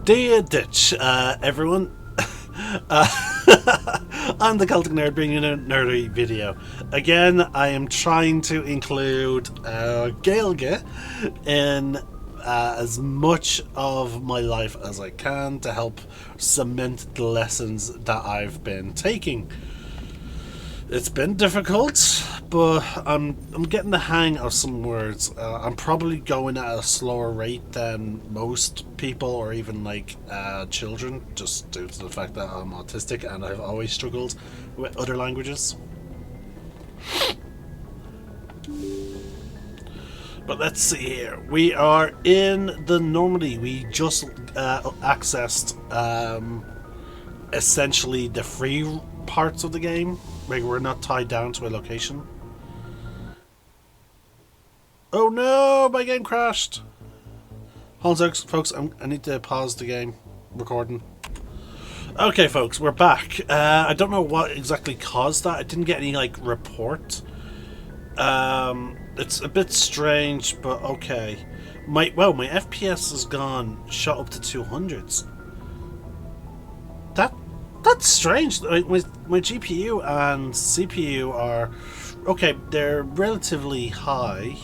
Dear Ditch, everyone. uh, I'm the Celtic Nerd bringing you a nerdy video. Again, I am trying to include Gaeilge in as much of my life as I can to help cement the lessons that I've been taking. It's been difficult, but I'm getting the hang of some words. I'm probably going at a slower rate than most people, or even like children, just due to the fact that I'm autistic and I've always struggled with other languages. But let's see here. We are in the Normandy. We just accessed essentially the free parts of the game. Like, we're not tied down to a location. Oh no, my game crashed. Hold on, folks, I need to pause the game recording. Okay, folks, we're back. I don't know what exactly caused that. I didn't get any, like, report. It's a bit strange, but okay. My FPS has shot up to 200s. That's strange. My GPU and CPU are okay. They're relatively high,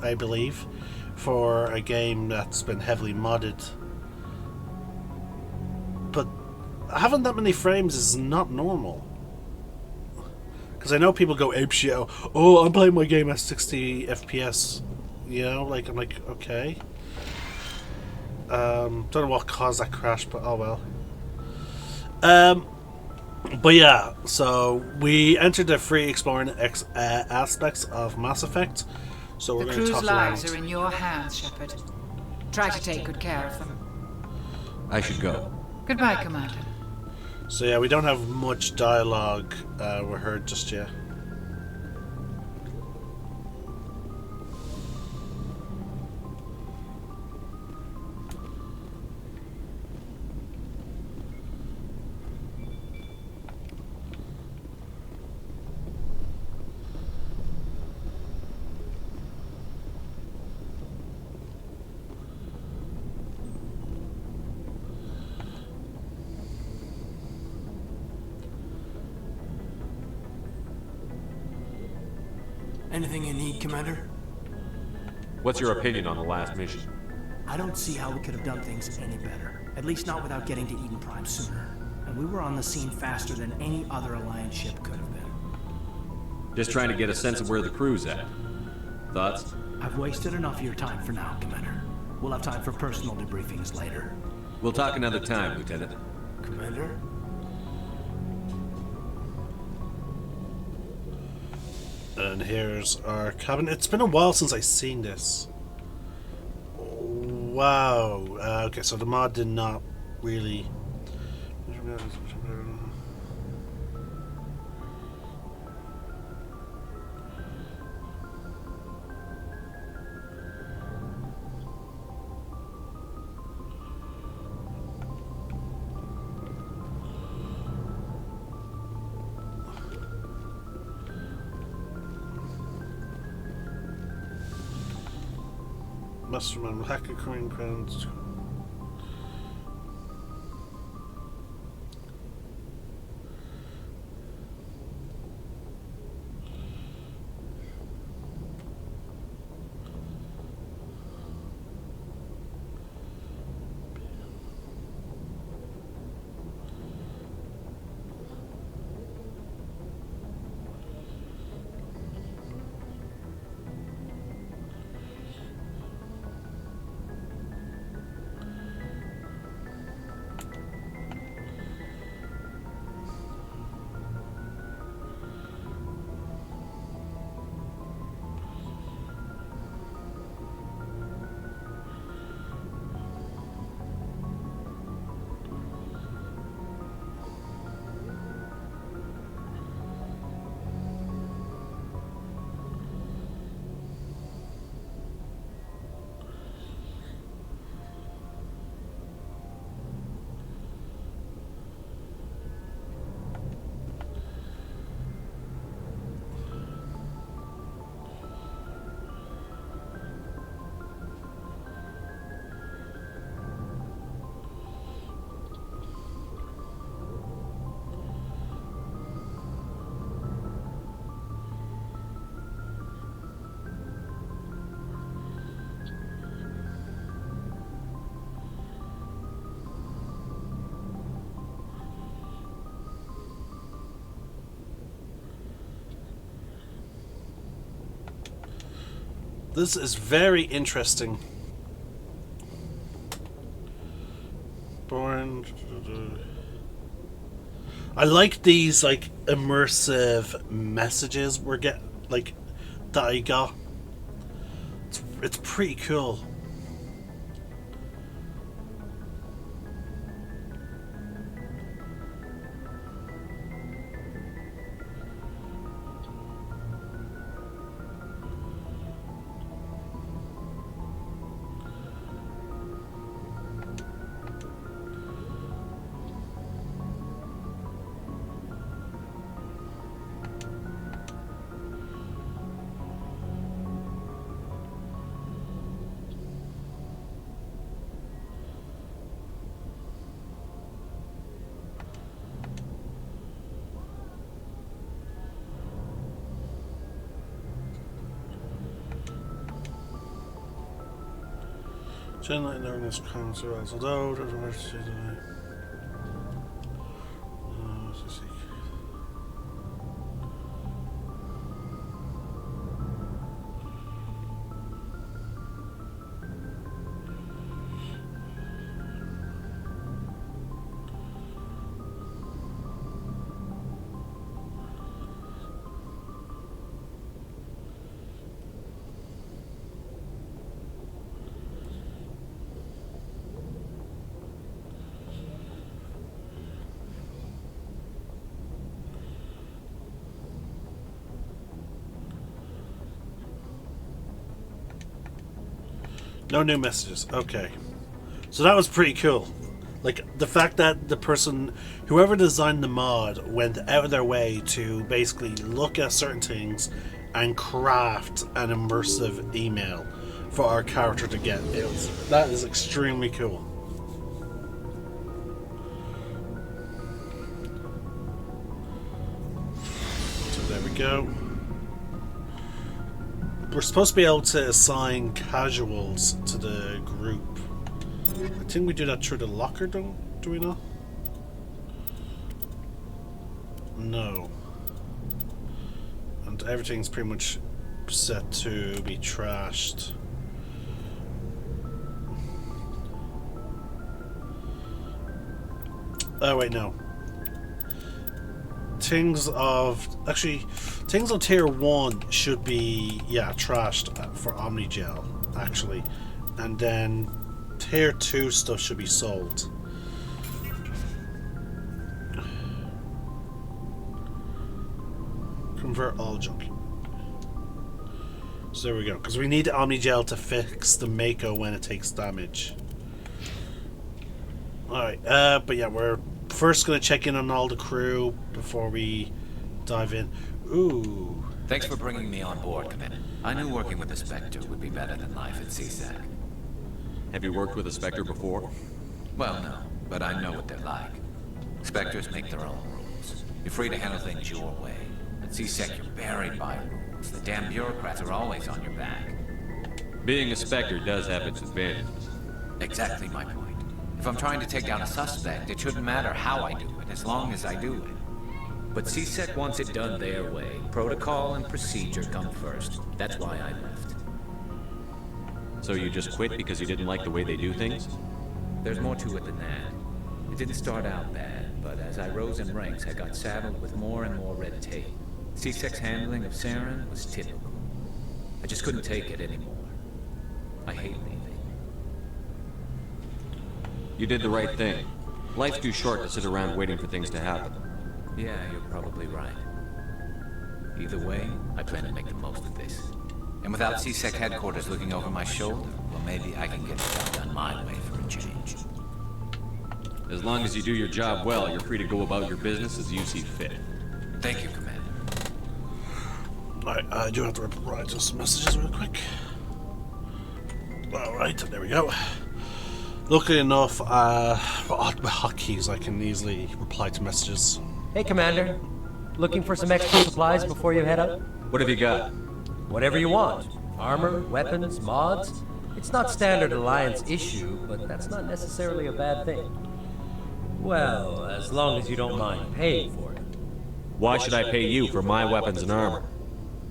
I believe, for a game that's been heavily modded. But having that many frames is not normal. Because I know people go apeshit. Oh, I'm playing my game at 60 FPS. You know, like, I'm like, okay. Don't know what caused that crash, but oh well. But yeah, so we entered the free exploring aspects of Mass Effect. So we're going to talk The crew's lives around. are in your hands, Shepard. Try to take good care of them. I should go. Goodbye, Commander. So yeah, we don't have much dialogue we heard just yet. Anything you need, Commander? What's your opinion on the last mission? I don't see how we could have done things any better. At least not without getting to Eden Prime sooner. And we were on the scene faster than any other Alliance ship could have been. Just trying to get a sense of where the crew's at. Thoughts? I've wasted enough of your time for now, Commander. We'll have time for personal debriefings later. We'll talk another time, Lieutenant. Commander? And here's our cabin. It's been a while since I've seen this. Wow. Okay, so the mod did not really... Masterman, hacker, coin grounds. This is very interesting. Born. I like these like immersive messages we're that I got. It's pretty cool. Generally, learning this cancer as although no new messages. Okay. So that was pretty cool. Like, the fact that the person, whoever designed the mod, went out of their way to basically look at certain things and craft an immersive email for our character to get. That is extremely cool. So there we go. We're supposed to be able to assign casuals to the group. I think we do that through the locker, do we not? No. And everything's pretty much set to be trashed. Oh wait, no. Things of tier 1 should be trashed for Omnigel, actually, and then tier 2 stuff should be sold. Convert all junk. So there we go, because we need Omnigel to fix the Mako when it takes damage. Alright, but yeah, we're first going to check in on all the crew before we dive in. Ooh. Thanks for bringing me on board, Commander. I knew working with the Spectre would be better than life at CSAC. Have you worked with a Spectre before? Well, no, but I know what they're like. Spectres make their own rules. You're free to handle things your way. At CSEC, you're buried by rules. The damn bureaucrats are always on your back. Being a Spectre does have its advantages. Exactly my point. If I'm trying to take down a suspect, it shouldn't matter how I do it, as long as I do it. But CSEC wants it done their way. Protocol and procedure come first. That's why I left. So you just quit because you didn't like the way they do things? There's more to it than that. It didn't start out bad, but as I rose in ranks, I got saddled with more and more red tape. CSEC's handling of Saren was typical. I just couldn't take it anymore. I hate leaving. You did the right thing. Life's too short to sit around waiting for things to happen. Yeah, you're probably right. Either way, I plan to make the most of this. And without CSEC headquarters looking over my shoulder, well, maybe I can get the job done my way for a change. As long as you do your job well, you're free to go about your business as you see fit. Thank you, Commander. Alright, I do have to write some messages real quick. Alright, there we go. Luckily enough, with hotkeys I can easily reply to messages. Hey, Commander. Looking for some extra supplies before you head out? What have you got? Whatever you want. Armor, weapons, mods. It's not standard Alliance issue, but that's not necessarily a bad thing. Well, as long as you don't mind paying for it. Why should I pay you for my weapons and armor?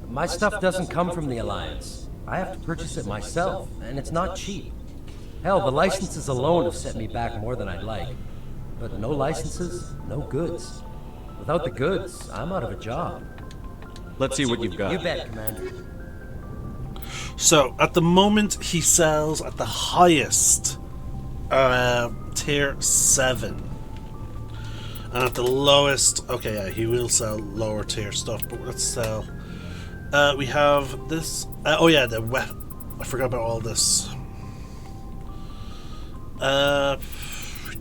My stuff doesn't come from the Alliance. I have to purchase it myself, and it's not cheap. Hell, the licenses alone have set me back more than I'd like. But no licenses, no goods. Without the goods, I'm out of a job. Let's see what you've got. You bet, Commander. So, at the moment, he sells at the highest tier 7. And at the lowest, okay, yeah, he will sell lower tier stuff, but let's sell. We have this. Oh, yeah, the weapon. I forgot about all this.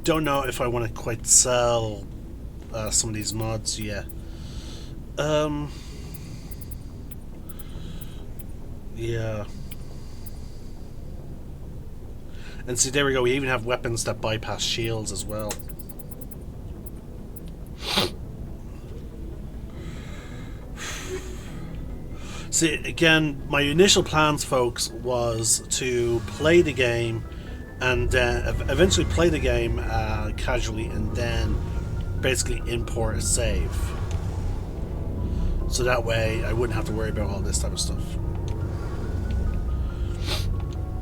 Don't know if I want to quite sell some of these mods yet. Yeah. And see, there we go. We even have weapons that bypass shields as well. See, again, my initial plans, folks, was to play the game and eventually play the game casually and then basically import a save. So that way I wouldn't have to worry about all this type of stuff.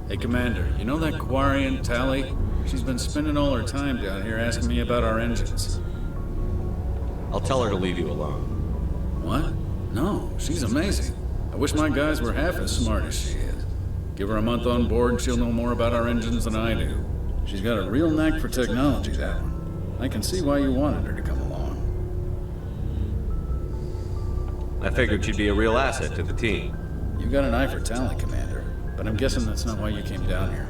Hey, Commander, you know that Quarian, Tally? She's been spending all her time down here asking me about our engines. I'll tell her to leave you alone. What? No, she's amazing. I wish my guys were half as smart as she is. Give her a month on board and she'll know more about our engines than I do. She's got a real knack for technology, that one. I can see why you wanted her to come along. I figured she'd be a real asset to the team. You got an eye for Tally, Commander, but I'm guessing that's not why you came down here.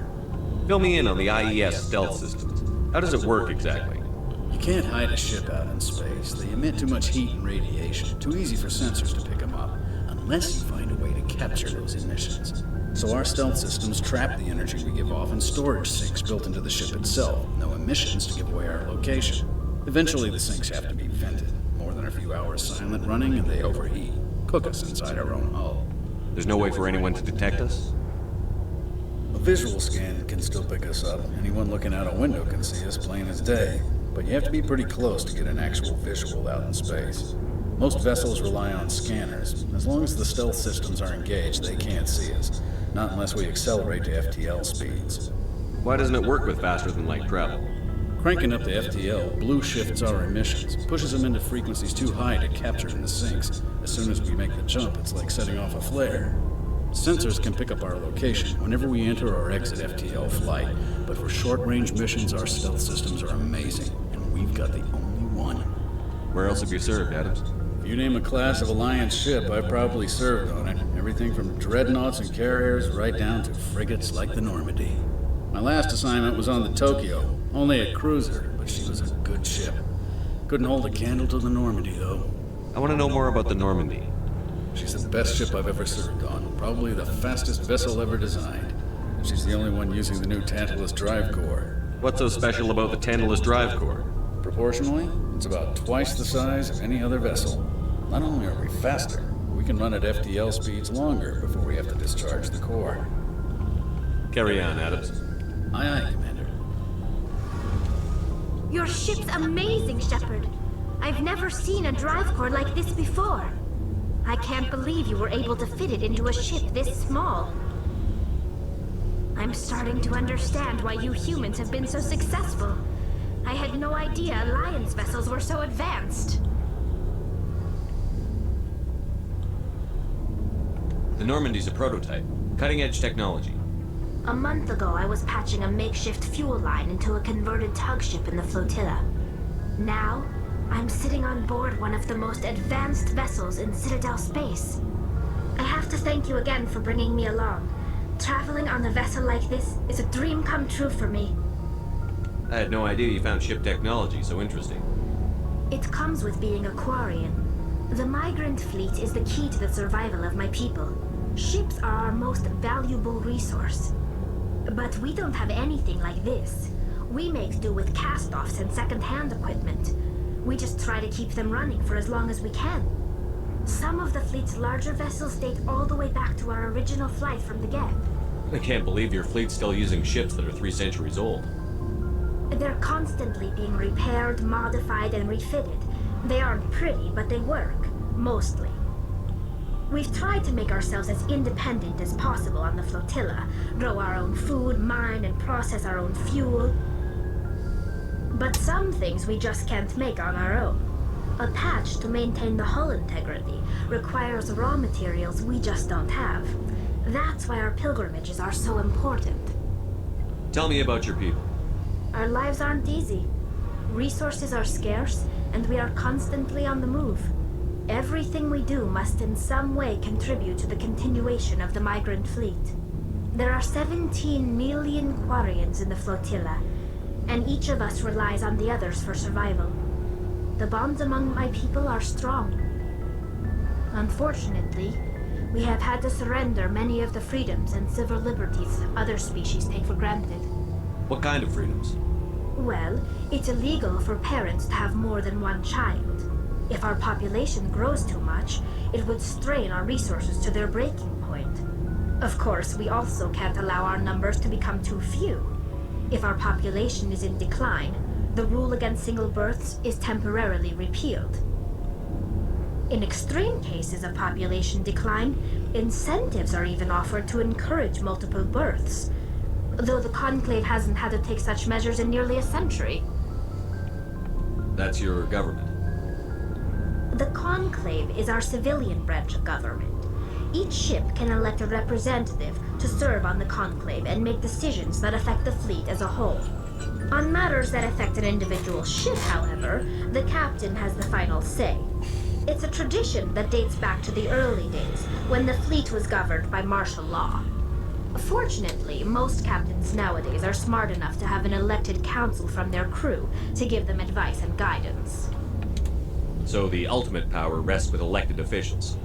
Fill me in on the IES stealth systems. How does it work exactly? You can't hide a ship out in space. They emit too much heat and radiation. Too easy for sensors to pick them up, unless you find a way to capture those emissions. So our stealth systems trap the energy we give off in storage sinks built into the ship itself. No emissions to give away our location. Eventually the sinks have to be vented. More than a few hours silent running and they overheat. Cook us inside our own hull. There's no way for anyone to detect us? A visual scan can still pick us up. Anyone looking out a window can see us plain as day. But you have to be pretty close to get an actual visual out in space. Most vessels rely on scanners. As long as the stealth systems are engaged, they can't see us. Not unless we accelerate to FTL speeds. Why doesn't it work with faster than light travel? Cranking up the FTL blue shifts our emissions, pushes them into frequencies too high to capture in the sinks. As soon as we make the jump, it's like setting off a flare. Sensors can pick up our location whenever we enter or exit FTL flight, but for short-range missions, our stealth systems are amazing, and we've got the only one. Where else have you served, Adams? If you name a class of Alliance ship, I probably served on it. Everything from dreadnoughts and carriers right down to frigates like the Normandy. My last assignment was on the Tokyo, only a cruiser, but she was a good ship. Couldn't hold a candle to the Normandy, though. I want to know more about the Normandy. She's the best ship I've ever served on, probably the fastest vessel ever designed. She's the only one using the new Tantalus drive core. What's so special about the Tantalus drive core? Proportionally, it's about twice the size of any other vessel. Not only are we faster, we can run at FTL speeds longer before we have to discharge the core. Carry on, Adams. Aye, aye, Commander. Your ship's amazing, Shepard. I've never seen a drive core like this before. I can't believe you were able to fit it into a ship this small. I'm starting to understand why you humans have been so successful. I had no idea Alliance vessels were so advanced. The Normandy's a prototype. Cutting-edge technology. A month ago, I was patching a makeshift fuel line into a converted tug ship in the flotilla. Now, I'm sitting on board one of the most advanced vessels in Citadel space. I have to thank you again for bringing me along. Traveling on a vessel like this is a dream come true for me. I had no idea you found ship technology so interesting. It comes with being a Quarian. The migrant fleet is the key to the survival of my people. Ships are our most valuable resource. But we don't have anything like this. We make do with cast-offs and second-hand equipment. We just try to keep them running for as long as we can. Some of the fleet's larger vessels date all the way back to our original flight from the Geth. I can't believe your fleet's still using ships that are 3 centuries old. They're constantly being repaired, modified, and refitted. They aren't pretty, but they work. Mostly. We've tried to make ourselves as independent as possible on the flotilla, grow our own food, mine and process our own fuel. But some things we just can't make on our own. A patch to maintain the hull integrity requires raw materials we just don't have. That's why our pilgrimages are so important. Tell me about your people. Our lives aren't easy. Resources are scarce, and we are constantly on the move. Everything we do must in some way contribute to the continuation of the migrant fleet. There are 17 million Quarians in the flotilla, and each of us relies on the others for survival. The bonds among my people are strong. Unfortunately, we have had to surrender many of the freedoms and civil liberties other species take for granted. What kind of freedoms? Well, it's illegal for parents to have more than one child. If our population grows too much, it would strain our resources to their breaking point. Of course, we also can't allow our numbers to become too few. If our population is in decline, the rule against single births is temporarily repealed. In extreme cases of population decline, incentives are even offered to encourage multiple births, though the Conclave hasn't had to take such measures in nearly a century. That's your government. The Conclave is our civilian branch of government. Each ship can elect a representative to serve on the Conclave and make decisions that affect the fleet as a whole. On matters that affect an individual ship, however, the captain has the final say. It's a tradition that dates back to the early days, when the fleet was governed by martial law. Fortunately, most captains nowadays are smart enough to have an elected council from their crew to give them advice and guidance. So the ultimate power rests with elected officials.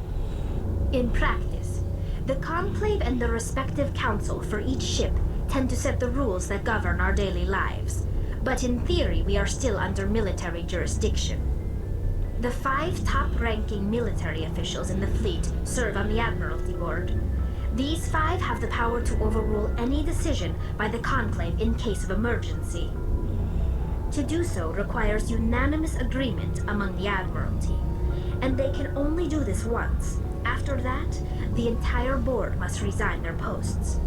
In practice, the Conclave and the respective council for each ship tend to set the rules that govern our daily lives. But in theory, we are still under military jurisdiction. The 5 top-ranking military officials in the fleet serve on the Admiralty Board. These 5 have the power to overrule any decision by the Conclave in case of emergency. To do so requires unanimous agreement among the Admiralty, and they can only do this once. After that, the entire board must resign their posts.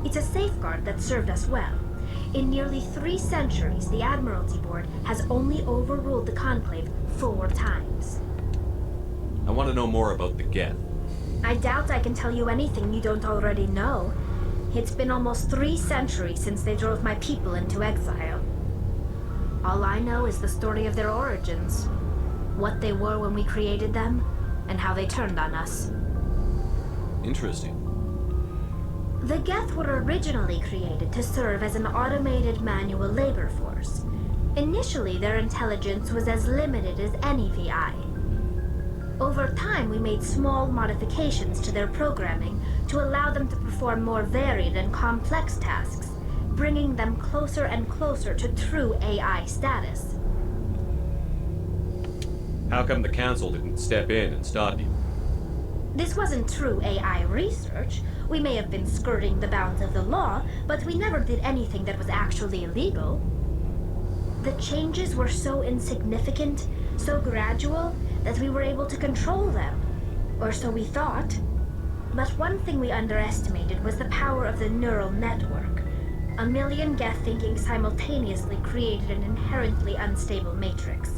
It's a safeguard that served us well. In nearly 3 centuries, the Admiralty Board has only overruled the Conclave 4 times. I want to know more about the Geth. I doubt I can tell you anything you don't already know. It's been almost 3 centuries since they drove my people into exile. All I know is the story of their origins, what they were when we created them, and how they turned on us. Interesting. The Geth were originally created to serve as an automated manual labor force. Initially, their intelligence was as limited as any VI. Over time, we made small modifications to their programming to allow them to perform more varied and complex tasks, bringing them closer and closer to true AI status. How come the council didn't step in and stop you? This wasn't true AI research. We may have been skirting the bounds of the law, but we never did anything that was actually illegal. The changes were so insignificant, so gradual, that we were able to control them. Or so we thought. But one thing we underestimated was the power of the neural network. A million Geth thinking simultaneously created an inherently unstable matrix.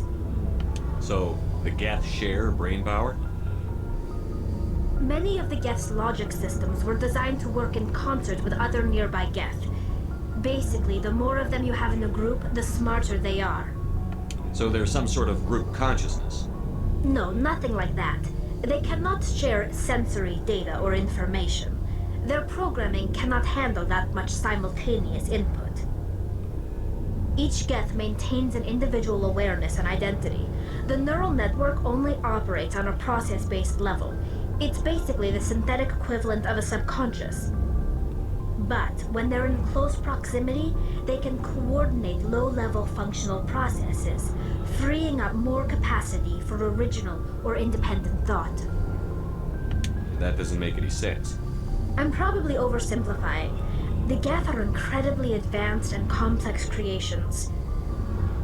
So, the Geth share brain power? Many of the Geth's logic systems were designed to work in concert with other nearby Geth. Basically, the more of them you have in a group, the smarter they are. So there's some sort of group consciousness? No, nothing like that. They cannot share sensory data or information. Their programming cannot handle that much simultaneous input. Each Geth maintains an individual awareness and identity. The neural network only operates on a process-based level. It's basically the synthetic equivalent of a subconscious. But when they're in close proximity, they can coordinate low-level functional processes, freeing up more capacity for original or independent thought. That doesn't make any sense. I'm probably oversimplifying. The Geth are incredibly advanced and complex creations.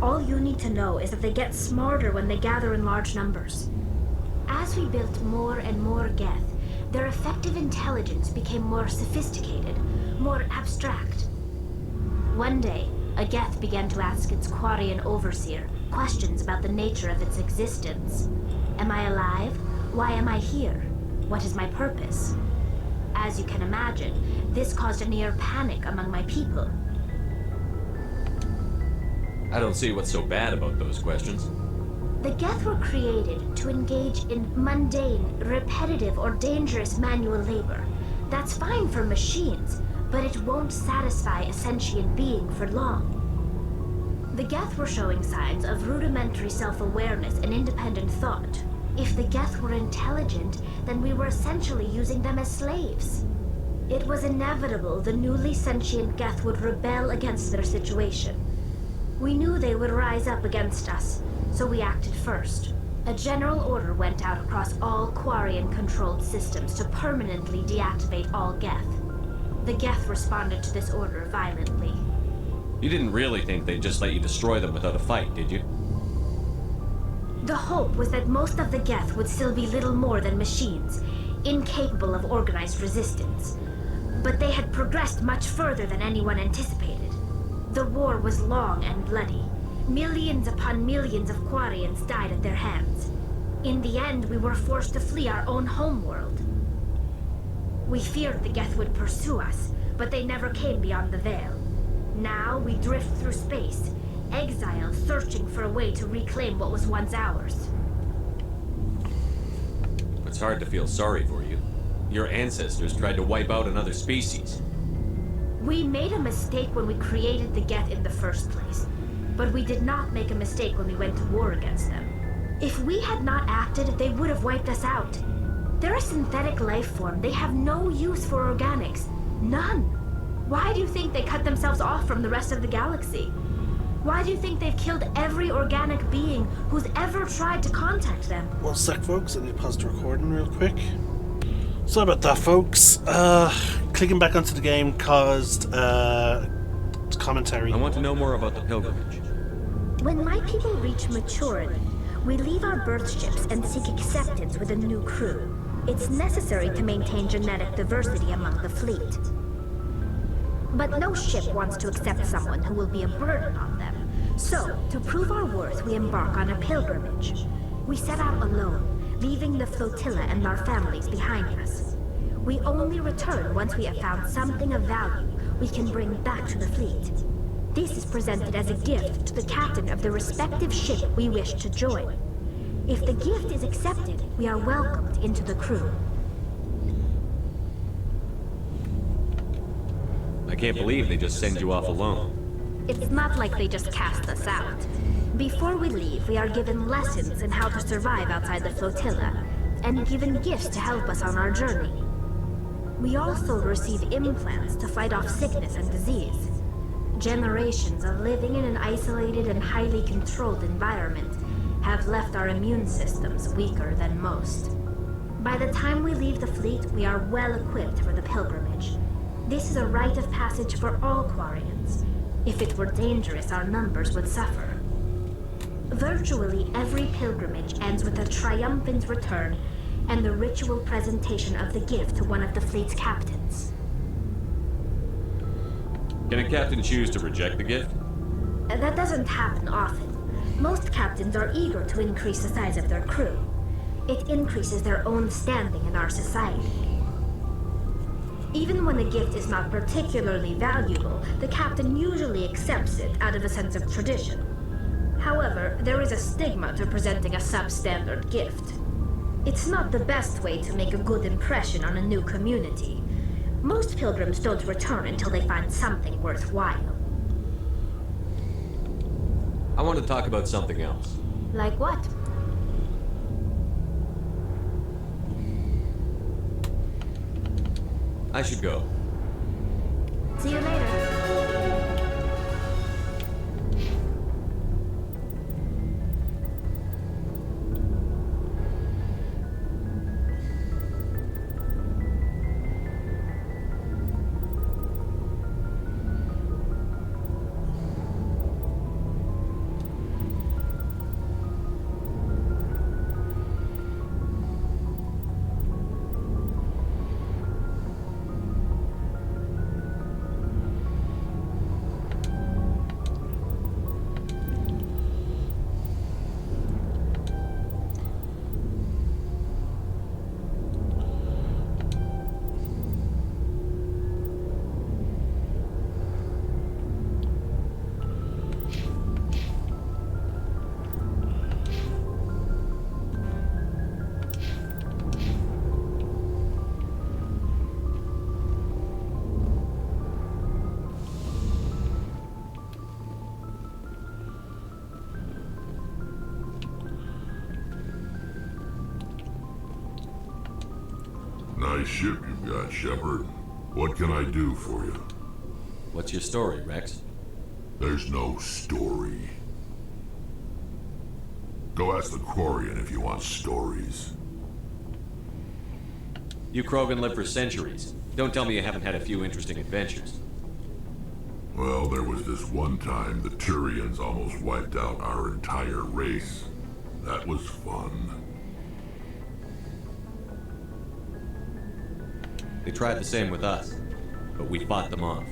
All you need to know is that they get smarter when they gather in large numbers. As we built more and more Geth, their effective intelligence became more sophisticated, more abstract. One day, a Geth began to ask its Quarian overseer questions about the nature of its existence. Am I alive? Why am I here? What is my purpose? As you can imagine, this caused a near panic among my people. I don't see what's so bad about those questions. The Geth were created to engage in mundane, repetitive, or dangerous manual labor. That's fine for machines, but it won't satisfy a sentient being for long. The Geth were showing signs of rudimentary self-awareness and independent thought. If the Geth were intelligent, then we were essentially using them as slaves. It was inevitable the newly sentient Geth would rebel against their situation. We knew they would rise up against us, so we acted first. A general order went out across all Quarian-controlled systems to permanently deactivate all Geth. The Geth responded to this order violently. You didn't really think they'd just let you destroy them without a fight, did you? The hope was that most of the Geth would still be little more than machines, incapable of organized resistance. But they had progressed much further than anyone anticipated. The war was long and bloody. Millions upon millions of Quarians died at their hands. In the end, we were forced to flee our own homeworld. We feared the Geth would pursue us, but they never came beyond the Veil. Now we drift through space, exiled, searching for a way to reclaim what was once ours. It's hard to feel sorry for you. Your ancestors tried to wipe out another species. We made a mistake when we created the Geth in the first place, but we did not make a mistake when we went to war against them. If we had not acted, they would have wiped us out. They're a synthetic life form. They have no use for organics. None. Why do you think they cut themselves off from the rest of the galaxy? Why do you think they've killed every organic being who's ever tried to contact them? One sec, folks. I need to pause the recording real quick. Sorry about that, folks. Clicking back onto the game caused commentary. I want to know more about the pilgrimage. When my people reach maturity, we leave our birth ships and seek acceptance with a new crew. It's necessary to maintain genetic diversity among the fleet. But no ship wants to accept someone who will be a burden on them. So, to prove our worth, we embark on a pilgrimage. We set out alone, leaving the flotilla and our families behind us. We only return once we have found something of value we can bring back to the fleet. This is presented as a gift to the captain of the respective ship we wish to join. If the gift is accepted, we are welcomed into the crew. I can't believe they just send you off alone. It's not like they just cast us out. Before we leave, we are given lessons in how to survive outside the flotilla, and given gifts to help us on our journey. We also receive implants to fight off sickness and disease. Generations of living in an isolated and highly controlled environment have left our immune systems weaker than most. By the time we leave the fleet, we are well equipped for the pilgrimage. This is a rite of passage for all Quarians. If it were dangerous, our numbers would suffer. Virtually every pilgrimage ends with a triumphant return and the ritual presentation of the gift to one of the fleet's captains. Can a captain choose to reject the gift? That doesn't happen often. Most captains are eager to increase the size of their crew. It increases their own standing in our society. Even when the gift is not particularly valuable, the captain usually accepts it out of a sense of tradition. However, there is a stigma to presenting a substandard gift. It's not the best way to make a good impression on a new community. Most pilgrims don't return until they find something worthwhile. I want to talk about something else. Like what? I should go. See you later. Nice ship you've got, Shepard. What can I do for you? What's your story, Rex? There's no story. Go ask the Quarian if you want stories. You Krogan live for centuries. Don't tell me you haven't had a few interesting adventures. Well, there was this one time the Turians almost wiped out our entire race. That was fun. They tried the same with us, but we fought them off.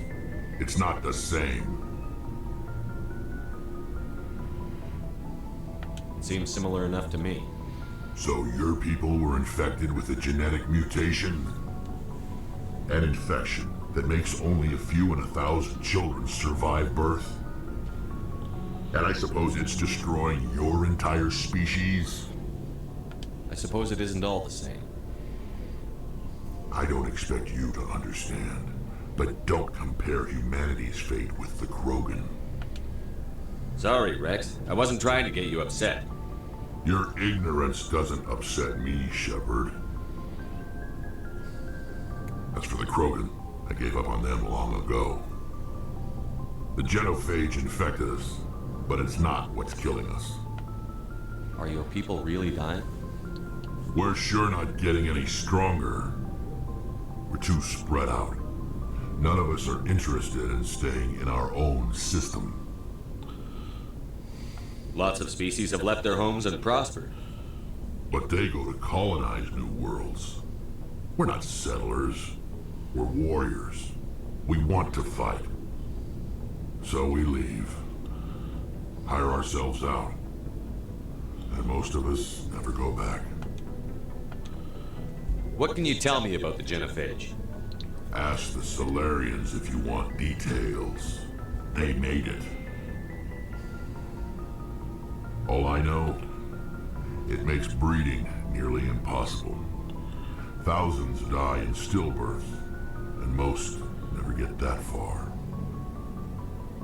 It's not the same. It seems similar enough to me. So your people were infected with a genetic mutation? An infection that makes only a few in 1,000 children survive birth? And I suppose it's destroying your entire species? I suppose it isn't all the same. I don't expect you to understand, but don't compare humanity's fate with the Krogan. Sorry, Rex. I wasn't trying to get you upset. Your ignorance doesn't upset me, Shepard. As for the Krogan, I gave up on them long ago. The genophage infected us, but it's not what's killing us. Are your people really dying? We're sure not getting any stronger. We're too spread out. None of us are interested in staying in our own system. Lots of species have left their homes and prospered. But they go to colonize new worlds. We're not settlers. We're warriors. We want to fight. So we leave. Hire ourselves out. And most of us never go back. What can you tell me about the genophage? Ask the Solarians if you want details. They made it. All I know, it makes breeding nearly impossible. Thousands die in stillbirth, and most never get that far.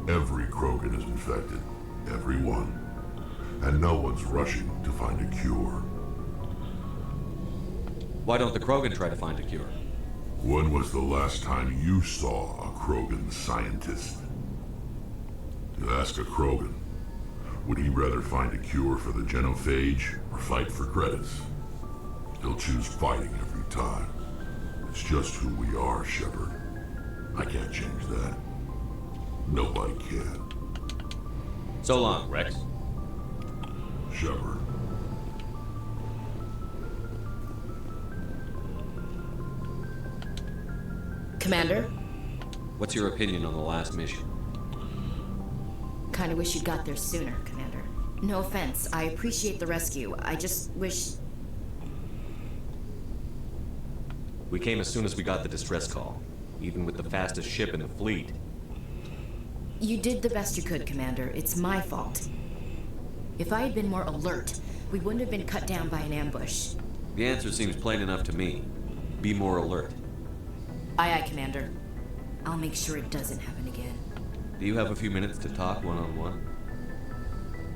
Every Krogan is infected, every one, and no one's rushing to find a cure. Why don't the Krogan try to find a cure? When was the last time you saw a Krogan scientist? You ask a Krogan, would he rather find a cure for the genophage or fight for credits? He'll choose fighting every time. It's just who we are, Shepard. I can't change that. Nobody can. So long, Rex. Shepard. Commander? What's your opinion on the last mission? Kinda wish you got there sooner, Commander. No offense, I appreciate the rescue. I just wish... We came as soon as we got the distress call, even with the fastest ship in the fleet. You did the best you could, Commander. It's my fault. If I had been more alert, we wouldn't have been cut down by an ambush. The answer seems plain enough to me. Be more alert. Aye, aye, Commander. I'll make sure it doesn't happen again. Do you have a few minutes to talk one-on-one?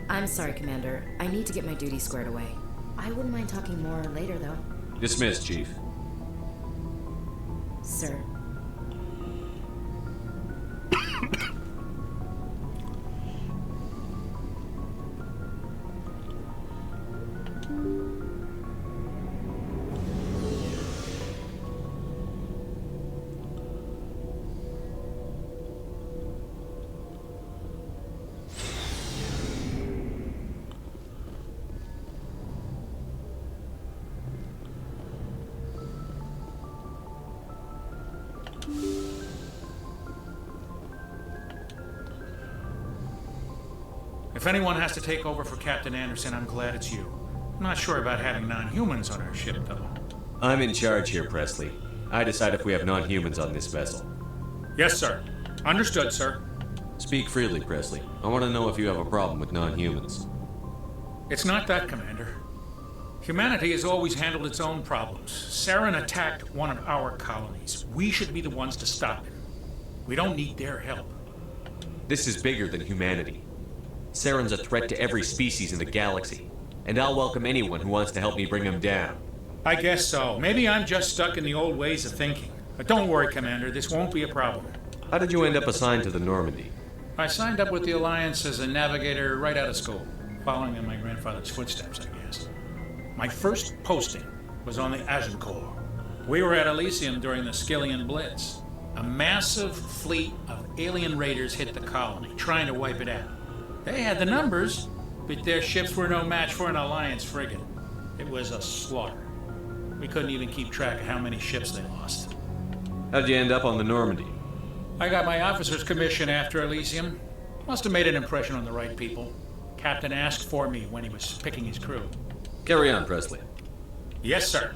I'm sorry, Commander. I need to get my duties squared away. I wouldn't mind talking more later, though. Dismissed, Chief. Sir. If anyone has to take over for Captain Anderson, I'm glad it's you. I'm not sure about having non-humans on our ship, though. I'm in charge here, Presley. I decide if we have non-humans on this vessel. Yes, sir. Understood, sir. Speak freely, Presley. I want to know if you have a problem with non-humans. It's not that, Commander. Humanity has always handled its own problems. Saren attacked one of our colonies. We should be the ones to stop it. We don't need their help. This is bigger than humanity. Saren's a threat to every species in the galaxy, and I'll welcome anyone who wants to help me bring him down. I guess so. Maybe I'm just stuck in the old ways of thinking. But don't worry, Commander, this won't be a problem. How did you end up assigned to the Normandy? I signed up with the Alliance as a navigator right out of school, following in my grandfather's footsteps, I guess. My first posting was on the Agincourt. We were at Elysium during the Skillian Blitz. A massive fleet of alien raiders hit the colony, trying to wipe it out. They had the numbers, but their ships were no match for an Alliance frigate. It was a slaughter. We couldn't even keep track of how many ships they lost. How'd you end up on the Normandy? I got my officer's commission after Elysium. Must have made an impression on the right people. Captain asked for me when he was picking his crew. Carry on, Presley. Yes, sir.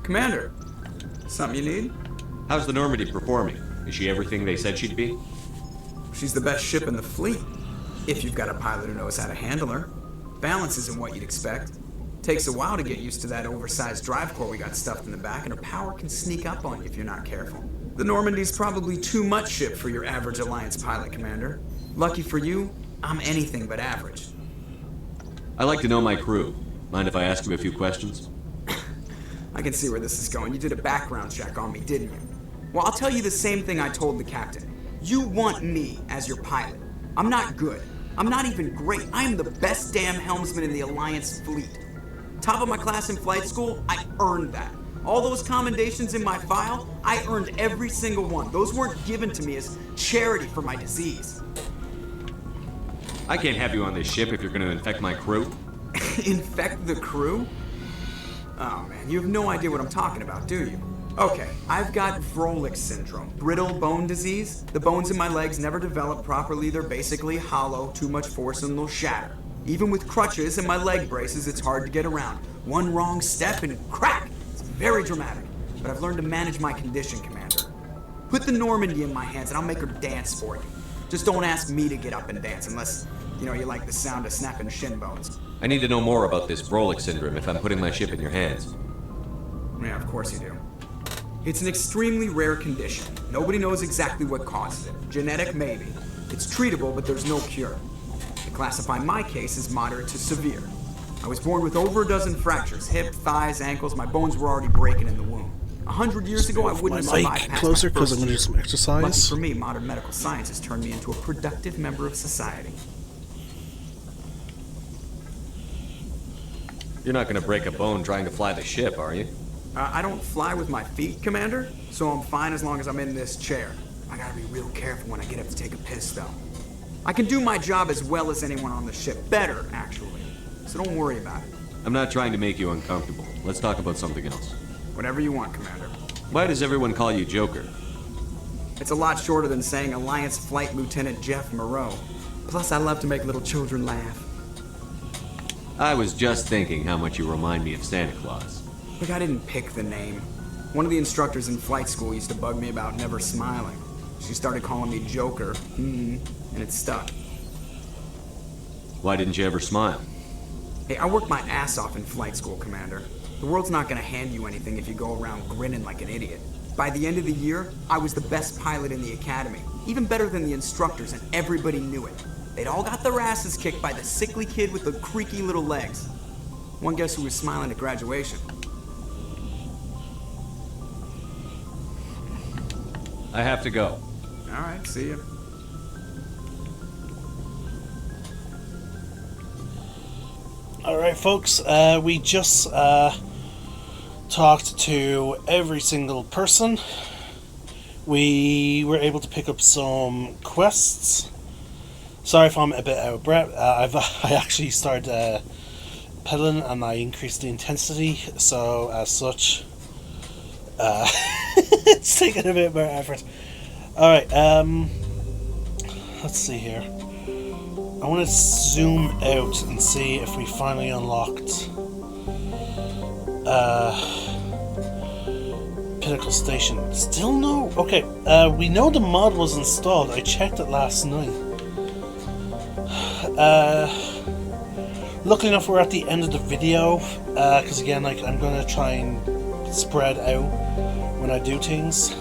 Commander, something you need? How's the Normandy performing? Is she everything they said she'd be? She's the best ship in the fleet, if you've got a pilot who knows how to handle her. Balance isn't what you'd expect. Takes a while to get used to that oversized drive core we got stuffed in the back, and her power can sneak up on you if you're not careful. The Normandy's probably too much ship for your average Alliance pilot, Commander. Lucky for you, I'm anything but average. I like to know my crew. Mind if I ask you a few questions? I can see where this is going. You did a background check on me, didn't you? Well, I'll tell you the same thing I told the captain. You want me as your pilot. I'm not good. I'm not even great. I am the best damn helmsman in the Alliance fleet. Top of my class in flight school, I earned that. All those commendations in my file, I earned every single one. Those weren't given to me as charity for my disease. I can't have you on this ship if you're going to infect my crew. Infect the crew? Oh man, you have no idea what I'm talking about, do you? Okay, I've got Vrolik syndrome, brittle bone disease. The bones in my legs never develop properly. They're basically hollow, too much force and they'll shatter. Even with crutches and my leg braces, it's hard to get around. One wrong step and crack! It's very dramatic. But I've learned to manage my condition, Commander. Put the Normandy in my hands and I'll make her dance for you. Just don't ask me to get up and dance unless, you like the sound of snapping shin bones. I need to know more about this Vrolik syndrome if I'm putting my ship in your hands. Yeah, of course you do. It's an extremely rare condition. Nobody knows exactly what causes it. Genetic, maybe. It's treatable, but there's no cure. They classify my case as moderate to severe. I was born with over a dozen fractures. Hip, thighs, ankles. My bones were already breaking in the womb. 100 years ago, I wouldn't have survived past closer my because I'm first going to do year. some exercise. Lucky for me, modern medical science has turned me into a productive member of society. You're not going to break a bone trying to fly the ship, are you? I don't fly with my feet, Commander, so I'm fine as long as I'm in this chair. I gotta be real careful when I get up to take a piss, though. I can do my job as well as anyone on the ship. Better, actually. So don't worry about it. I'm not trying to make you uncomfortable. Let's talk about something else. Whatever you want, Commander. Why does everyone call you Joker? It's a lot shorter than saying Alliance Flight Lieutenant Jeff Moreau. Plus, I love to make little children laugh. I was just thinking how much you remind me of Santa Claus. Look, I didn't pick the name. One of the instructors in flight school used to bug me about never smiling. She started calling me Joker, and it stuck. Why didn't you ever smile? Hey, I worked my ass off in flight school, Commander. The world's not gonna hand you anything if you go around grinning like an idiot. By the end of the year, I was the best pilot in the academy. Even better than the instructors, and everybody knew it. They'd all got their asses kicked by the sickly kid with the creaky little legs. One guess who was smiling at graduation? I have to go. All right, see ya. Alright, folks, we just talked to every single person. We were able to pick up some quests. Sorry if I'm a bit out of breath. I actually started pedaling and I increased the intensity, so as such, it's taking a bit more effort. Alright, let's see here. I want to zoom out and see if we finally unlocked Pinnacle Station. Still no. Okay, we know the mod was installed. I checked it last night. Luckily enough, we're at the end of the video, because again, like, I'm going to try and spread out when I do things.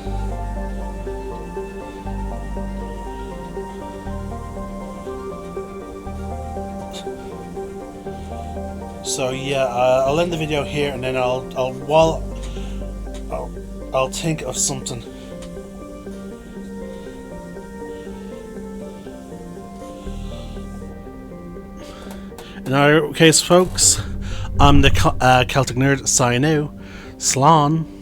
So yeah, I'll end the video here, and then I'll think of something. In our case, folks, I'm the Celtic Nerd signing out. Slán.